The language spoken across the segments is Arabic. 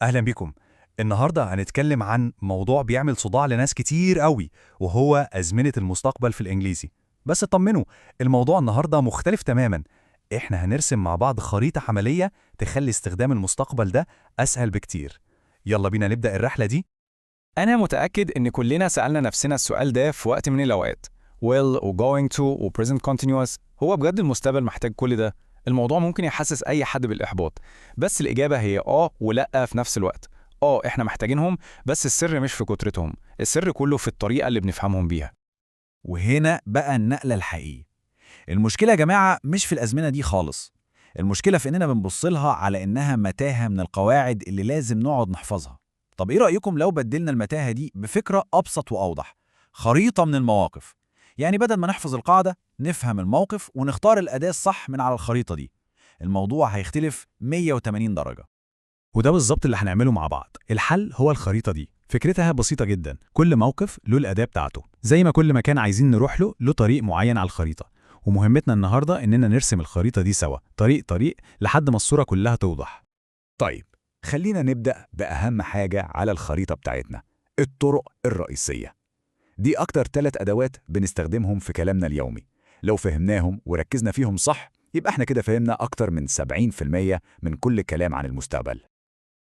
أهلا بكم. النهاردة هنتكلم عن موضوع بيعمل صداع لناس كتير قوي، وهو أزمنة المستقبل في الإنجليزي. بس اطمنوا، الموضوع النهاردة مختلف تماما. إحنا هنرسم مع بعض خريطة عملية تخلي استخدام المستقبل ده أسهل بكتير. يلا بينا نبدأ الرحلة دي. أنا متأكد إن كلنا سألنا نفسنا السؤال ده في وقت من الأوقات. will و going to و present continuous. هو بجد المستقبل محتاج كل ده؟ الموضوع ممكن يحسس أي حد بالإحباط، بس الإجابة هي ولأ في نفس الوقت. إحنا محتاجينهم، بس السر مش في كترتهم، السر كله في الطريقة اللي بنفهمهم بيها. وهنا بقى النقلة الحقيقية. المشكلة يا جماعة مش في الأزمنة دي خالص. المشكلة في إننا بنبص لها على إنها متاهة من القواعد اللي لازم نقعد نحفظها. طب إيه رأيكم لو بدلنا المتاهة دي بفكرة أبسط وأوضح؟ خريطة من المواقف. يعني بدل ما نحفظ القاعدة نفهم الموقف ونختار الأداة الصح من على الخريطة دي. الموضوع هيختلف 180 درجة. وده بالظبط اللي هنعمله مع بعض. الحل هو الخريطة دي، فكرتها بسيطة جدا. كل موقف له الأداة بتاعته، زي ما كل مكان عايزين نروح له طريق معين على الخريطة. ومهمتنا النهاردة إننا نرسم الخريطة دي سوا، طريق طريق، لحد ما الصورة كلها توضح. طيب، خلينا نبدأ بأهم حاجة على الخريطة بتاعتنا: الطرق الرئيسية. دي أكتر 3 أدوات بنستخدمهم في كلامنا اليومي. لو فهمناهم وركزنا فيهم صح، يبقى احنا كده فهمنا أكتر من 70% من كل كلام عن المستقبل.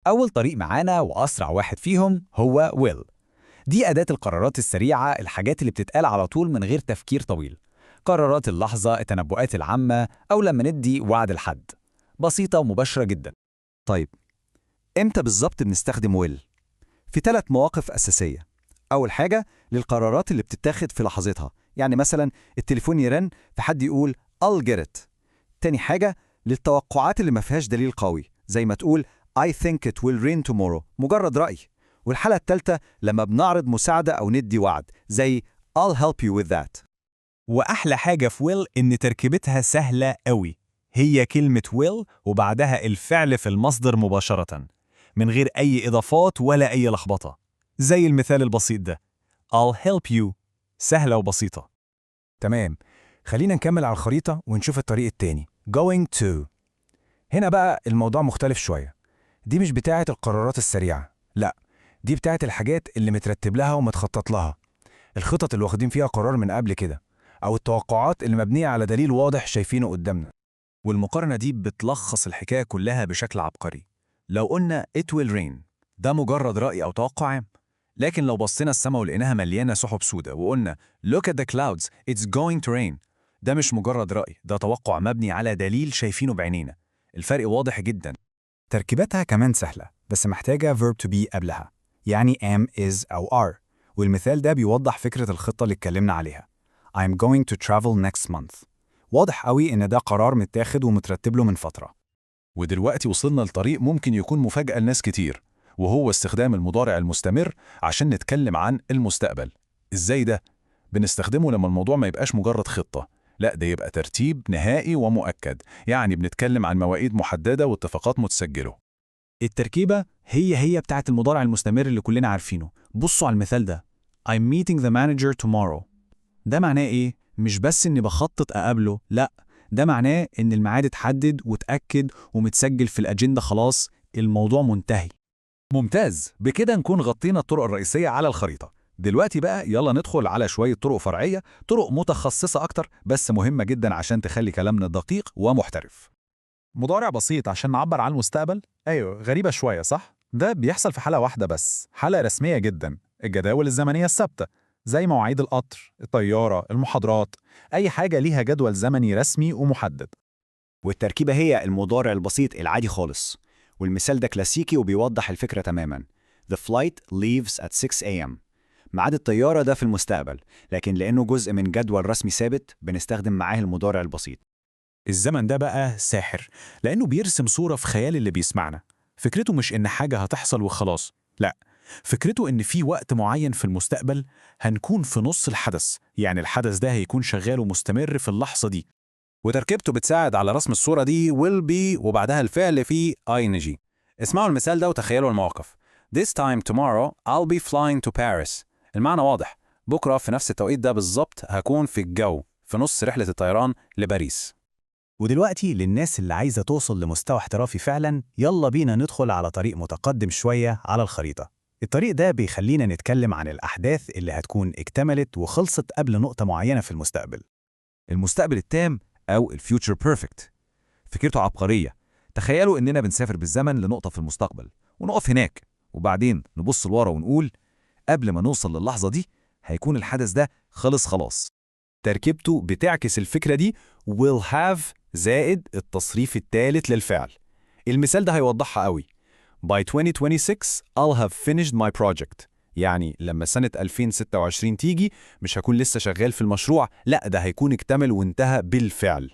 أول طريق معانا وأسرع واحد فيهم هو will. دي أداة القرارات السريعة، الحاجات اللي بتتقال على طول من غير تفكير طويل. قرارات اللحظة، التنبؤات العامة، أو لما ندي وعد لحد. بسيطة ومباشرة جدا. طيب، إمتى بالظبط بنستخدم ويل؟ في 3 مواقف أساسية. أول حاجة للقرارات اللي بتتاخد في لحظتها، يعني مثلا التليفون يرن فحد يقول I'll get it. تاني حاجة للتوقعات اللي ما فيهاش دليل قوي، زي ما تقول I think it will rain tomorrow، مجرد رأي. والحالة التالتة لما بنعرض مساعدة أو ندي وعد، زي I'll help you with that. وأحلى حاجة في will إن تركيبتها سهلة قوي. هي كلمة will وبعدها الفعل في المصدر مباشرة، من غير أي إضافات ولا أي لخبطة. زي المثال البسيط ده: I'll help you. سهلة وبسيطة. تمام، خلينا نكمل على الخريطة ونشوف الطريق التاني going to. هنا بقى الموضوع مختلف شوية. دي مش بتاعة القرارات السريعة، لا، دي بتاعة الحاجات اللي مترتب لها ومتخطط لها، الخطط اللي واخدين فيها قرار من قبل كده، أو التوقعات اللي مبنية على دليل واضح شايفينه قدامنا. والمقارنة دي بتلخص الحكاية كلها بشكل عبقري. لو قلنا it will rain، ده مجرد رأي أو توقع عام. لكن لو بصينا السما ولقيناها مليانة سحب سودة وقلنا look at the clouds it's going to rain، ده مش مجرد رأي، ده توقع مبني على دليل شايفينه بعينينا. الفرق واضح جدا. تركيباتها كمان سهلة، بس محتاجة verb to be قبلها، يعني am is أو are. والمثال ده بيوضح فكرة الخطة اللي اتكلمنا عليها. I'm going to travel next month. واضح قوي إن ده قرار متاخد ومترتب له من فترة. ودلوقتي وصلنا لطريق ممكن يكون مفاجأة لناس كتير، وهو استخدام المضارع المستمر عشان نتكلم عن المستقبل. إزاي ده؟ بنستخدمه لما الموضوع ما يبقاش مجرد خطة، لا، ده يبقى ترتيب نهائي ومؤكد. يعني بنتكلم عن مواعيد محددة واتفاقات متسجلة. التركيبة هي بتاعت المضارع المستمر اللي كلنا عارفينه. بصوا على المثال ده: I'm meeting the manager tomorrow. ده معناه إيه؟ مش بس إني بخطط أقابله، لأ، ده معناه إن الميعاد اتحدد واتأكد ومتسجل في الأجندة، خلاص الموضوع منتهي. ممتاز، بكده نكون غطينا الطرق الرئيسية على الخريطة. دلوقتي بقى يلا ندخل على شوية طرق فرعية، طرق متخصصة أكتر بس مهمة جدا عشان تخلي كلامنا دقيق ومحترف. مضارع بسيط عشان نعبر عن المستقبل؟ أيوه، غريبة شوية صح؟ ده بيحصل في حالة واحدة بس، حالة رسمية جدا: الجداول الزمنية الثابتة، زي مواعيد القطر، الطيارة، المحاضرات، أي حاجة ليها جدول زمني رسمي ومحدد. والتركيبة هي المضارع البسيط العادي خالص. والمثال ده كلاسيكي وبيوضح الفكرة تماما. The flight leaves at 6 a.m. ميعاد الطيارة ده في المستقبل، لكن لأنه جزء من جدول رسمي ثابت بنستخدم معاه المضارع البسيط. الزمن ده بقى ساحر، لأنه بيرسم صورة في خيال اللي بيسمعنا. فكرته مش إن حاجة هتحصل وخلاص، لا، فكرته إن في وقت معين في المستقبل هنكون في نص الحدث، يعني الحدث ده هيكون شغال ومستمر في اللحظة دي. وتركيبته بتساعد على رسم الصورة دي will be وبعدها الفعل في ing. اسمعوا المثال ده وتخيلوا المواقف. This time tomorrow I'll be flying to Paris. المعنى واضح، بكرة في نفس التوقيت ده بالظبط هكون في الجو في نص رحلة الطيران لباريس. ودلوقتي للناس اللي عايزة توصل لمستوى احترافي فعلا، يلا بينا ندخل على طريق متقدم شوية على الخريطة. الطريق ده بيخلينا نتكلم عن الأحداث اللي هتكون اكتملت وخلصت قبل نقطة معينة في المستقبل. المستقبل التام أو الفيوتشر بيرفكت فكرته عبقرية. تخيلوا إننا بنسافر بالزمن لنقطة في المستقبل ونقف هناك، وبعدين نبص لورا ونقول قبل ما نوصل للحظة دي هيكون الحدث ده خلاص. تركيبته بتعكس الفكرة دي will have زائد التصريف الثالث للفعل. المثال ده هيوضحها قوي. By 2026 I'll have finished my project. يعني لما سنة 2026 تيجي مش هكون لسه شغال في المشروع، لا ده هيكون اكتمل وانتهى بالفعل.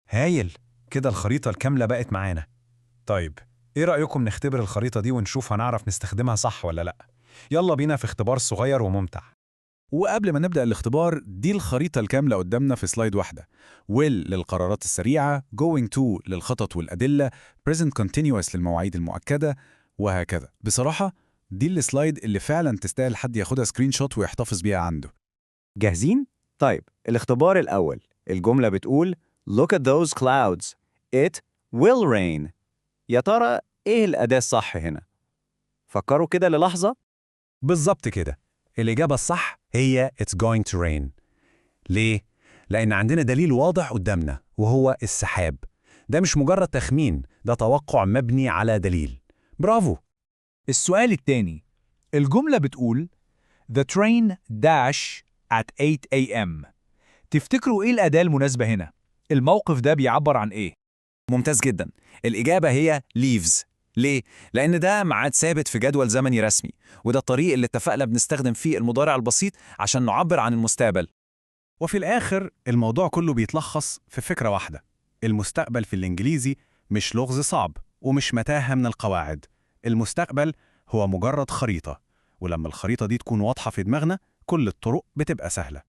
هايل، كده الخريطة الكاملة بقت معانا. طيب إيه رأيكم نختبر الخريطة دي ونشوف هنعرف نستخدمها صح ولا لأ؟ يلا بينا في اختبار صغير وممتع. وقبل ما نبدأ الاختبار، دي الخريطة الكاملة قدامنا في سلايد واحدة. will للقرارات السريعة، going to للخطط والأدلة، present continuous للمواعيد المؤكدة، وهكذا. بصراحة دي السلايد اللي فعلا تستاهل حد ياخدها سكرين شوت ويحتفظ بيها عنده. جاهزين؟ طيب الاختبار الأول، الجملة بتقول Look at those clouds. It will rain. يا ترى إيه الأداة الصح هنا؟ فكروا كده للحظة. بالظبط كده، الإجابة الصح هي It's going to rain. ليه؟ لأن عندنا دليل واضح قدامنا وهو السحاب. ده مش مجرد تخمين، ده توقع مبني على دليل. برافو. السؤال التاني، الجملة بتقول The train dash at 8 a.m. تفتكروا إيه الأداة المناسبة هنا؟ الموقف ده بيعبر عن إيه؟ ممتاز جدا. الإجابة هي leaves. ليه؟ لأن ده ميعاد ثابت في جدول زمني رسمي، وده الطريق اللي اتفقنا بنستخدم فيه المضارع البسيط عشان نعبر عن المستقبل. وفي الآخر الموضوع كله بيتلخص في فكرة واحدة. المستقبل في الإنجليزي مش لغز صعب ومش متاهة من القواعد. المستقبل هو مجرد خريطة، ولما الخريطة دي تكون واضحة في دماغنا كل الطرق بتبقى سهلة.